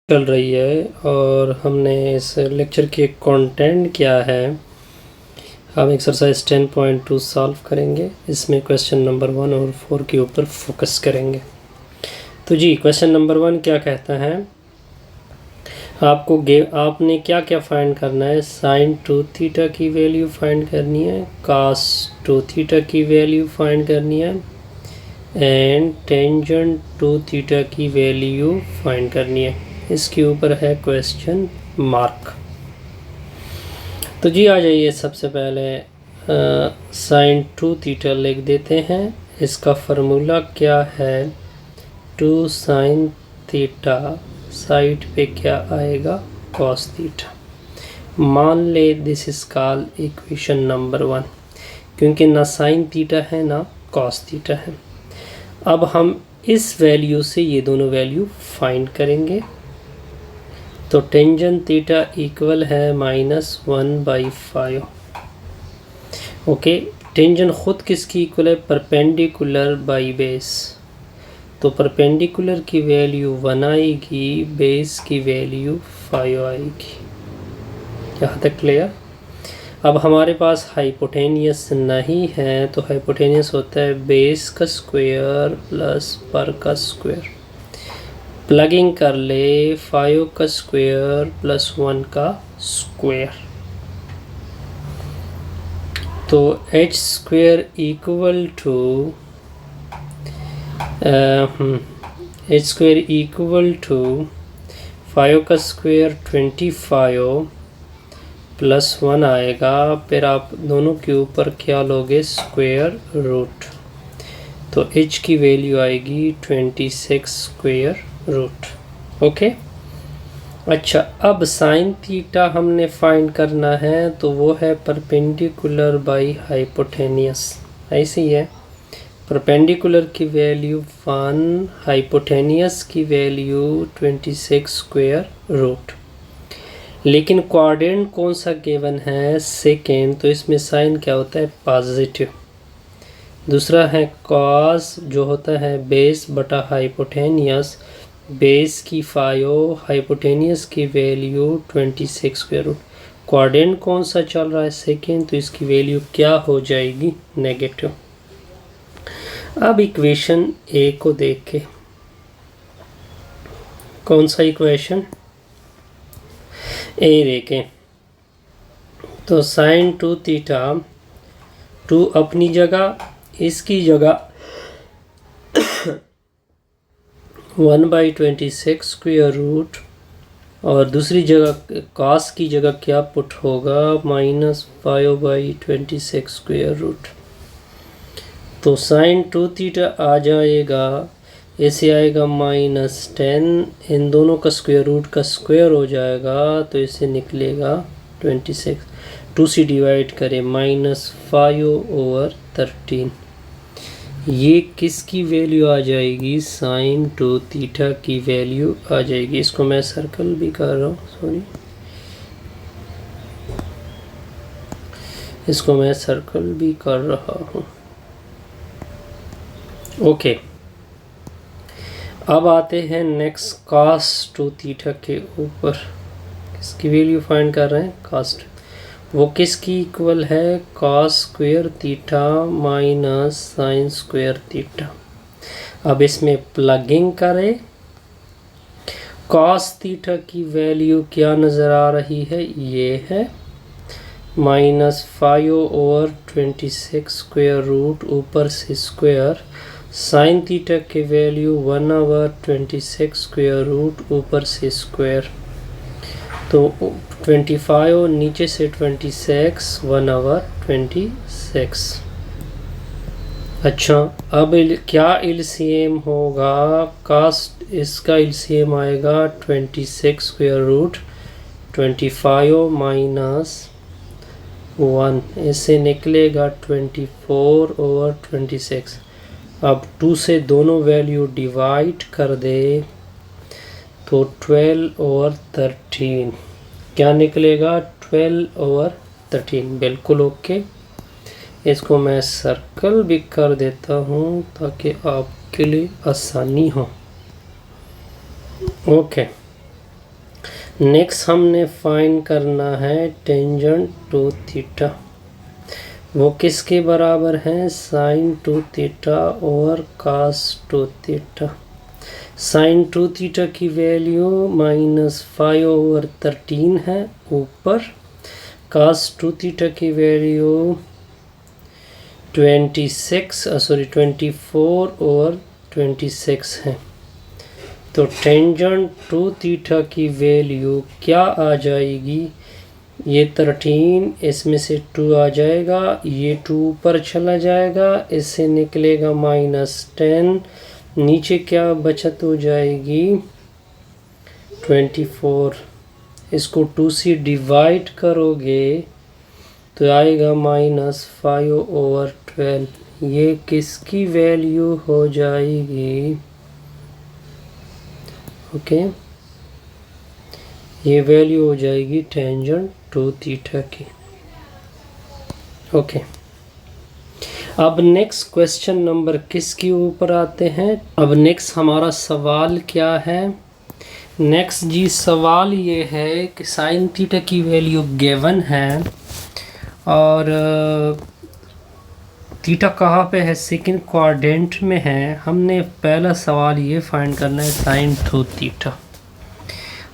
चल रही है और हमने इस लेक्चर के कंटेंट क्या है, हम एक्सरसाइज 10.2 सॉल्व करेंगे। इसमें क्वेश्चन नंबर 1 और 4 के ऊपर फोकस करेंगे। तो जी क्वेश्चन नंबर 1 क्या कहता है, आपने क्या क्या फाइंड करना है। साइन 2 थीटा की वैल्यू फाइंड करनी है, कास 2 थीटा की वैल्यू फाइंड करनी है एंड टेंजेंट 2 थीटा की वैल्यू फाइंड करनी है। इसके ऊपर है क्वेश्चन मार्क। तो जी आ जाइए, सबसे पहले साइन 2 थीटा लिख देते हैं। इसका फार्मूला क्या है, 2 साइन थीटा, साइड पे क्या आएगा, कॉस थीटा। मान ले this is call equation number 1, क्योंकि ना साइन थीटा है ना कॉस थीटा है। अब हम इस वैल्यू से ये दोनों वैल्यू फाइंड करेंगे। तो टेंजेंट थीटा इक्वल है -1/5। ओके, टेंजेंट खुद किसकी इक्वल है, परपेंडिकुलर बाई बेस। तो परपेंडिकुलर की वैल्यू 1 आएगी, बेस की वैल्यू 5 आएगी। यहाँ तक क्लियर। अब हमारे पास हाइपोटेनियस नहीं है, तो हाइपोटेनियस होता है बेस का स्क्वायर प्लस पर का स्क्वायर। प्लगिंग कर ले, 5 का स्क्वायर प्लस 1 का स्क्वायर। तो h square equal to h square equal to 5 का स्क्वायर 25 प्लस 1 आएगा। फिर आप दोनों के ऊपर क्या लोगे, स्क्वायर रूट। तो h की वैल्यू आएगी 26 स्क्वायर रूट। ओके, अच्छा, अब साइन थीटा हमने फाइंड करना है, तो वो है परपेंडिकुलर बाई हाइपोटेनियस। ऐसे ही है, परपेंडिकुलर की वैल्यू 1, हाइपोटेनियस की वैल्यू 26 स्क्वायर रूट। लेकिन क्वाड्रेंट कौन सा गिवन है, सेकेंड, तो इसमें साइन क्या होता है, पॉजिटिव। दूसरा है कॉस, जो होता है बेस बटा हाइपोटेनियस, बेस की 5, हाइपोटेनियस की वैल्यू 26 स्क्वायर रूट। क्वाड्रेंट कौन सा चल रहा है, सेकेंड, तो इसकी वैल्यू क्या हो जाएगी, नेगेटिव। अब इक्वेशन ए को देख के, कौन सा इक्वेशन, ए देखें। तो साइन 2 थीटा, 2 अपनी जगह, इसकी जगह 1/26 स्क्वायर रूट, और दूसरी जगह कॉस की जगह क्या पुट होगा, -5/26 स्क्वायर रूट। तो साइन 2 थीटा आ जाएगा, ऐसे आएगा -10, इन दोनों का स्क्वायर रूट का स्क्वायर हो जाएगा, तो इसे निकलेगा 26। 2 से डिवाइड करें, -5/13। ये किसकी वैल्यू आ जाएगी, साइन 2 थीटा की वैल्यू आ जाएगी। इसको मैं सर्कल भी कर रहा हूँ, सॉरी, इसको मैं सर्कल भी कर रहा हूँ। ओके, अब आते हैं नेक्स्ट कॉस 2 थीटा के ऊपर। किसकी वैल्यू फाइंड कर रहे हैं, कॉस। वो किसकी इक्वल है, cos square theta minus sine square theta. अब इसमें प्लगिंग करें, कॉस थीटा की वैल्यू क्या नज़र आ रही है, ये है -5/26 स्क्वायर रूट, ऊपर से स्क्वायर। साइन थीटा की वैल्यू 1/26 स्क्वायर रूट, ऊपर से स्क्वायर। तो 25 नीचे से 26, 1/26। अच्छा, अब क्या एलसीएम होगा, कास्ट, इसका एलसीएम आएगा 26 स्क्वायर रूट 25 माइनस 1, इससे निकलेगा 24/26। अब 2 से दोनों वैल्यू डिवाइड कर दे, तो 12/13 क्या निकलेगा, 12/13। बिल्कुल ओके। इसको मैं सर्कल भी कर देता हूँ ताकि आपके लिए आसानी हो। ओके, नेक्स्ट हमने फाइंड करना है टेंजेंट टू थीटा। वो किसके बराबर हैं? साइन टू थीटा और cos two theta. Sine two theta की वैल्यू -5/13 है ऊपर, कास टू थीटा की वैल्यू 24/26 है। तो टेंजेंट टू थीटा की वैल्यू क्या आ जाएगी? ये 13, इसमें से 2 आ जाएगा, ये 2 ऊपर चला जाएगा, इससे निकलेगा -10, नीचे क्या बचत हो जाएगी? 24। इसको 2 से डिवाइड करोगे तो आएगा -5/12। ये किसकी वैल्यू हो जाएगी? ओके, ये वैल्यू हो जाएगी टेंजेंट टू थीटा की। ओके, अब नेक्स्ट क्वेश्चन नंबर किसके ऊपर आते हैं? अब नेक्स्ट हमारा सवाल क्या है? नेक्स्ट जी सवाल ये है कि साइन थीटा की वैल्यू गिवन है और थीटा कहाँ पे है? सेकंड क्वाड्रेंट में है। हमने पहला सवाल ये फाइंड करना है साइन टू थीटा।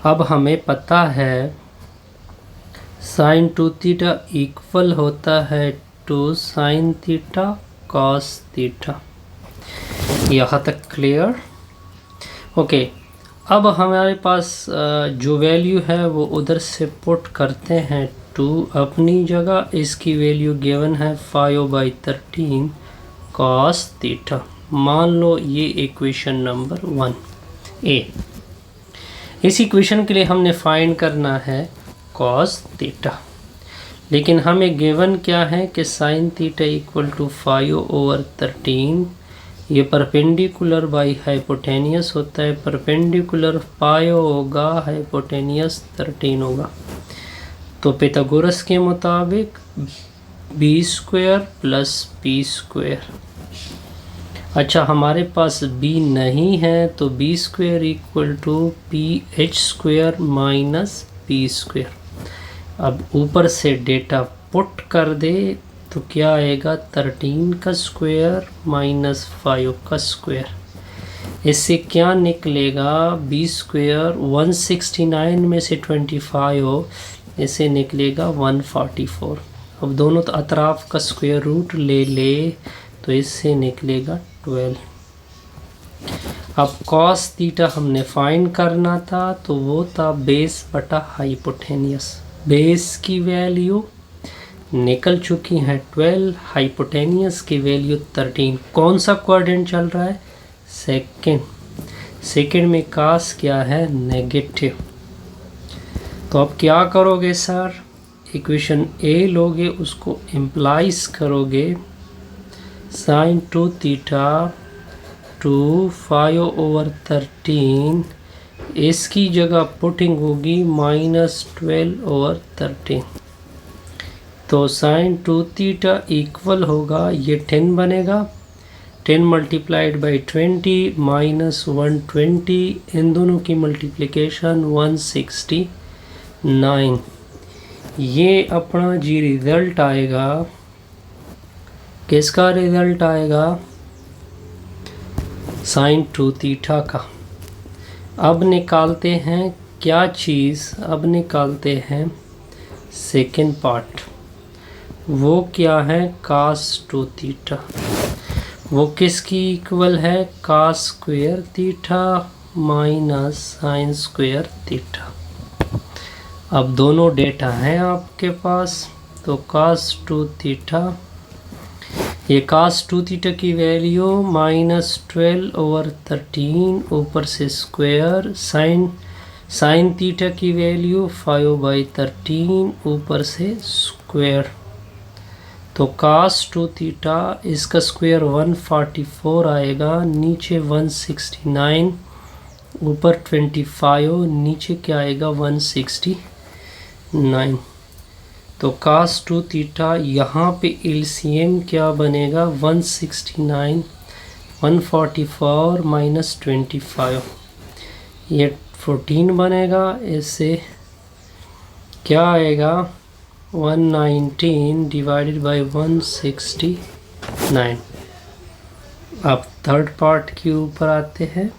अब हमें पता है साइन टू थीटा इक्वल होता है two sine theta cos theta. यहाँ तक क्लियर? ओके, अब हमारे पास जो वैल्यू है वो उधर से पुट करते हैं 2 अपनी जगह। इसकी वैल्यू गिवन है 5/13 कॉस थीटा। मान लो ये इक्वेशन नंबर 1 ए। इस इक्वेशन के लिए हमने फाइंड करना है कॉस थीटा, लेकिन हमें गिवन क्या है कि साइन थीटा इक्वल टू 5/13। ये परपेंडिकुलर बाई हाइपोटेनियस होता है। परपेंडिकुलर पायो होगा, हाइपोटेनियस 13 होगा। तो पिथागोरस के मुताबिक b² + p²। अच्छा, हमारे पास b नहीं है तो b² = ph² - p²। अब ऊपर से डेटा पुट कर दे तो क्या आएगा? 13 का स्क्वायर -5 का स्क्वायर। इससे क्या निकलेगा? b² 169 में से 25 हो, इसे निकलेगा 144। अब दोनों अतराफ का स्क्वायर रूट ले ले तो इससे निकलेगा 12। अब कॉस थीटा हमने फाइंड करना था तो वो था बेस बटा हाइपोटेनियस। बेस की वैल्यू निकल चुकी है 12, हाइपोटेनियस की वैल्यू 13। कौन सा क्वाड्रेंट चल रहा है? सेकंड। सेकंड में कास क्या है? नेगेटिव। तो अब क्या करोगे सर? इक्वेशन ए लोगे, उसको इम्प्लाइज करोगे साइन टू थीटा टू 5/13। इसकी जगह पुटिंग होगी -12/13। तो साइन टू थीटा इक्वल होगा, ये 10 बनेगा, 10 × 20 -120, इन दोनों की मल्टीप्लिकेशन 169। ये अपना जी रिज़ल्ट आएगा। किसका रिज़ल्ट आएगा? साइन टू थीटा का। अब निकालते हैं क्या चीज़? अब निकालते हैं सेकेंड पार्ट। वो क्या है? Cos two theta. वो किसकी इक्वल है? cos² theta - sin² theta. अब दोनों डेटा हैं आपके पास, तो cos टू थीटा, ये cos टू थीटा की वैल्यू -12/13 ऊपर से स्क्वायर, साइन थीटा की वैल्यू 5/13 ऊपर से स्क्वायर। तो cos टू थीटा इसका स्क्वायर 144 आएगा, नीचे 169, ऊपर 25, नीचे क्या आएगा? 169। तो cos टू थीटा यहाँ पे एलसीएम क्या बनेगा? 169, 144 - 25, ये 14 बनेगा। इससे क्या आएगा 119 डिवाइडेड बाई 169। अब थर्ड पार्ट के ऊपर आते हैं।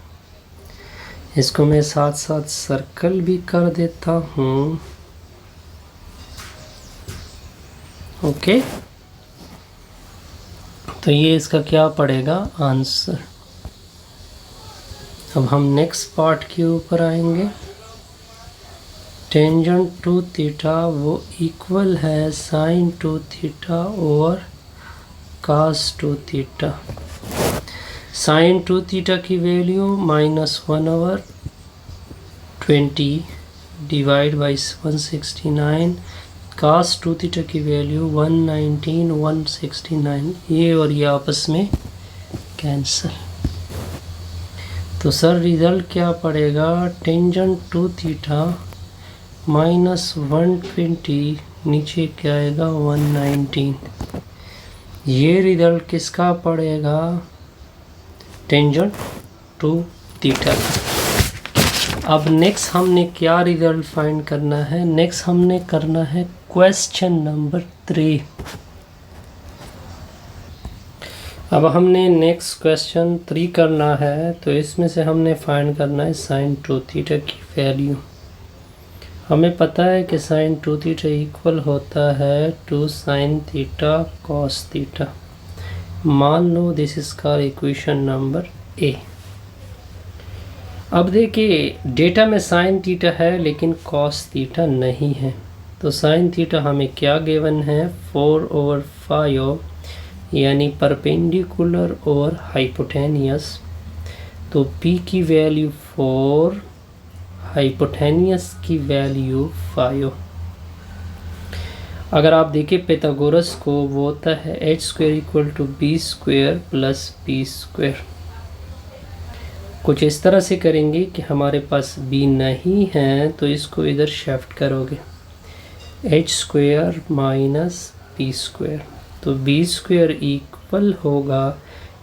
इसको मैं साथ साथ सर्कल भी कर देता हूँ। ओके, तो ये इसका क्या पड़ेगा आंसर। अब हम नेक्स्ट पार्ट के ऊपर आएंगे। टेंजेंट टू थीटा वो इक्वल है साइन टू थीटा और cos two theta. Sine two theta की value -1/20 divide by 169। Cos two theta की वैल्यू 119/169। ये और ये आपस में कैंसिल। तो सर रिजल्ट क्या पड़ेगा, टेंजेंट टू थीटा -120 नीचे क्या आएगा 119। ये रिजल्ट किसका पड़ेगा, टेंजेंट टू थीटा। अब नेक्स्ट हमने क्या रिजल्ट फाइंड करना है, नेक्स्ट हमने करना है क्वेश्चन नंबर 3। अब हमने नेक्स्ट क्वेश्चन 3 करना है। तो इसमें से हमने फाइंड करना है साइन टू थीटा की वैल्यू। हमें पता है कि साइन टू थीटा इक्वल होता है two sine theta cos theta. मान लो दिस इज का इक्वेशन नंबर ए। अब देखिए डेटा में साइन थीटा है लेकिन कॉस थीटा नहीं है। तो साइन थीटा हमें क्या गिवन है 4/5 यानी परपेंडिकुलर और हाइपोटेनियस। तो p की वैल्यू 4, हाइपोटेनियस की वैल्यू 5। अगर आप देखें pythagoras को वो होता है h² = b² + p²। कुछ इस तरह से करेंगे कि हमारे पास b नहीं है तो इसको इधर शिफ्ट करोगे h² - p²। तो b² इक्वल होगा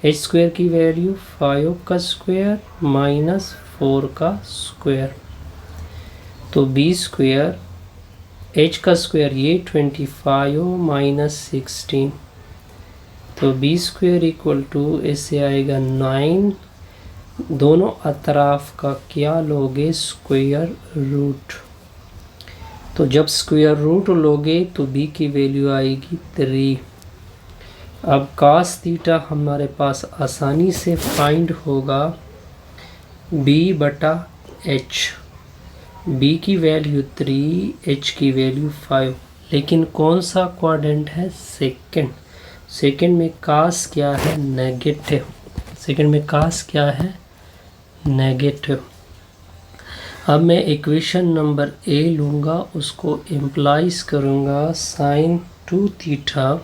h² की वैल्यू 5 का स्क्वायर -4 का स्क्वायर। तो b² h का स्क्वायर ये 25 - 16। तो b² = इससे आएगा 9। दोनों अतराफ का क्या लोगे स्क्वायर रूट। तो जब स्क्वायर रूट लोगे तो b की वैल्यू आएगी 3। अब cos थीटा हमारे पास आसानी से फाइंड होगा b/h। b की वैल्यू 3, h की वैल्यू 5। लेकिन कौन सा क्वाड्रेंट है, सेकंड। सेकंड में cos क्या है, नेगेटिव। सेकंड में cos क्या है, नेगेटिव। अब मैं इक्वेशन नंबर ए लूँगा, उसको इम्प्लाइज करूँगा साइन टू थीटा।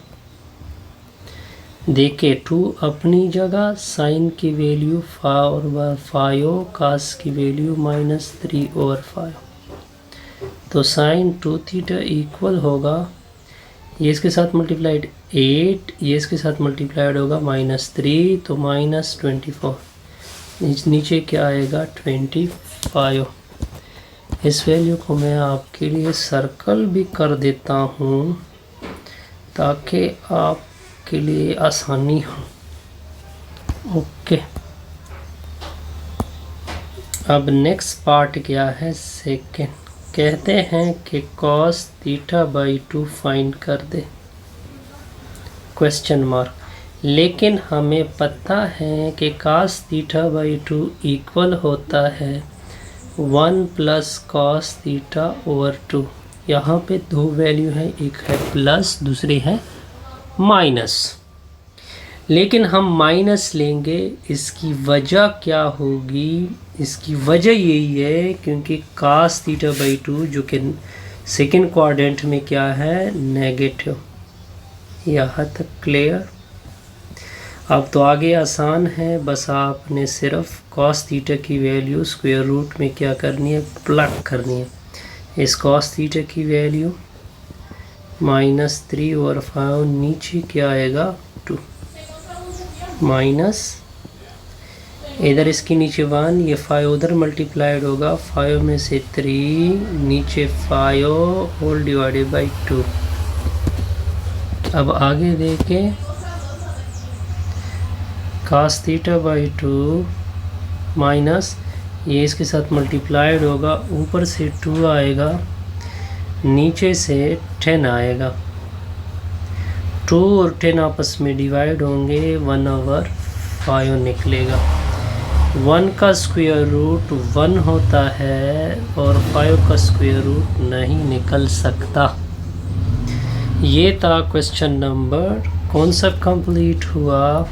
देखिए 2 अपनी जगह, साइन की वैल्यू 4/5, कास की वैल्यू -3/5। तो साइन टू थीटा इक्वल होगा, ये इसके साथ मल्टीप्लाइड 8, ये इसके साथ मल्टीप्लाइड होगा -3 तो -24। नीचे क्या आएगा 25। इस वैल्यू को मैं आपके लिए सर्कल भी कर देता हूँ ताकि आपके लिए आसानी हो। ओके, अब नेक्स्ट पार्ट क्या है, सेकंड। कहते हैं कि cos θ/2 फाइंड कर दे, क्वेश्चन मार्क। लेकिन हमें पता है कि cos θ/2 इक्वल होता है 1 + cos θ/2। यहाँ पे 2 वैल्यू है, एक है प्लस दूसरी है माइनस। लेकिन हम माइनस लेंगे, इसकी वजह क्या होगी, इसकी वजह यही है क्योंकि cos θ/2 जो कि सेकेंड क्वाड्रेंट में क्या है, नेगेटिव। यहाँ तक क्लियर। अब तो आगे आसान है, बस आपने सिर्फ cos θ की वैल्यू स्क्वायर रूट में क्या करनी है, प्लग करनी है। इस cos θ की वैल्यू -3/5, नीचे क्या आएगा 2 माइनस इधर इसके नीचे 1, ये 5 उधर मल्टीप्लाइड होगा, 5 में से 3 नीचे 5 होल डिवाइडेड बाई 2। अब आगे देखे cos थीटा बाई 2 माइनस ये इसके साथ मल्टीप्लाइड होगा, ऊपर से 2 आएगा, नीचे से 10 आएगा। 2 और 10 आपस में डिवाइड होंगे, 1/5 निकलेगा। 1 का स्क्वायर रूट 1 होता है और 5 का स्क्वायर रूट नहीं निकल सकता। ये था क्वेश्चन नंबर, कौन सा कंप्लीट हुआ?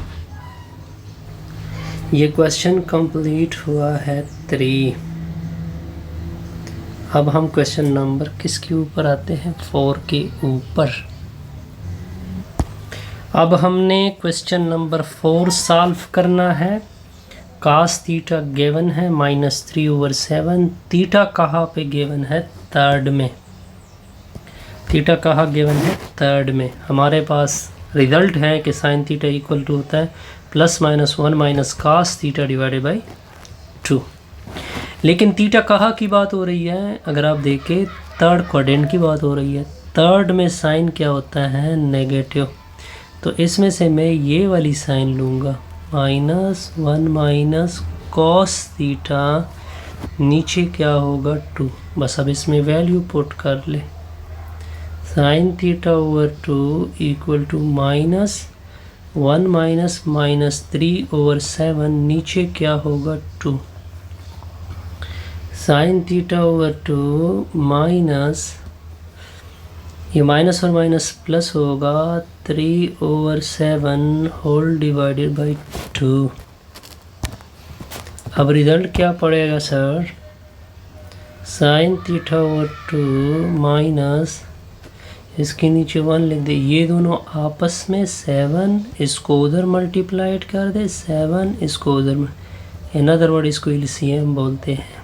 ये क्वेश्चन कंप्लीट हुआ है 3। अब हम क्वेश्चन नंबर किसके ऊपर आते हैं? 4 के ऊपर। अब हमने क्वेश्चन नंबर 4 सॉल्व करना है। cos थीटा गिवन है -3/7। थीटा कहाँ पे गिवन है? थर्ड में। थीटा कहाँ गिवन है? थर्ड में। हमारे पास रिजल्ट है कि साइन थीटा इक्वल टू होता है +-1 minus cos theta divided by 2। लेकिन थीटा कहाँ की बात हो रही है? अगर आप देखें थर्ड क्वाड्रेंट की बात हो रही है। थर्ड में साइन क्या होता है? नेगेटिव। तो इसमें से मैं ये वाली साइन लूँगा, -1 माइनस cos थीटा, नीचे क्या होगा? 2। बस अब इसमें वैल्यू पुट कर ले। Sine theta over 2 equal to -1 minus -3/7, नीचे क्या होगा? 2। साइन थीटा ओवर 2 माइनस, ये माइनस और माइनस प्लस होगा, 3/7 होल डिवाइडेड बाई 2। अब रिजल्ट क्या पड़ेगा sir? Sign theta over 2 minus, इसके नीचे 1 लिख दे, ये दोनों आपस में 7, इसको उधर मल्टीप्लाइड कर दे, 7 इसको उधर में, इन अदर वर्ड इसको एलसीएम बोलते हैं।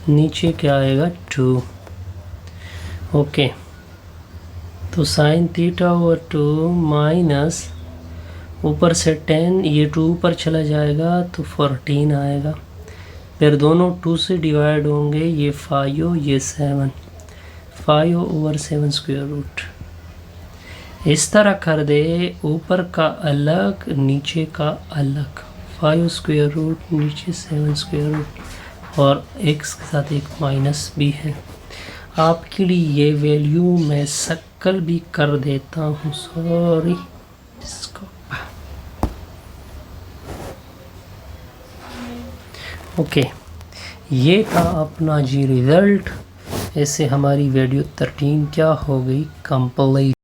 नीचे क्या आएगा? 2। ओके, तो साइन थीटा ओवर 2 माइनस, ऊपर से 10, ये 2 ऊपर चला जाएगा तो 14 आएगा। फिर दोनों 2 से डिवाइड होंगे, ये 5 ये 7, 5/7 स्क्वायर रूट। इस तरह कर दे, ऊपर का अलग नीचे का अलग, 5 स्क्वायर रूट नीचे 7 स्क्वायर रूट, और x के साथ एक माइनस भी है। आपके लिए ये वैल्यू मैं सर्कल भी कर देता हूँ, सॉरी इसको। ओके, ये था अपना जी रिज़ल्ट। ऐसे हमारी वीडियो 13 क्या हो गई? कंप्लीट।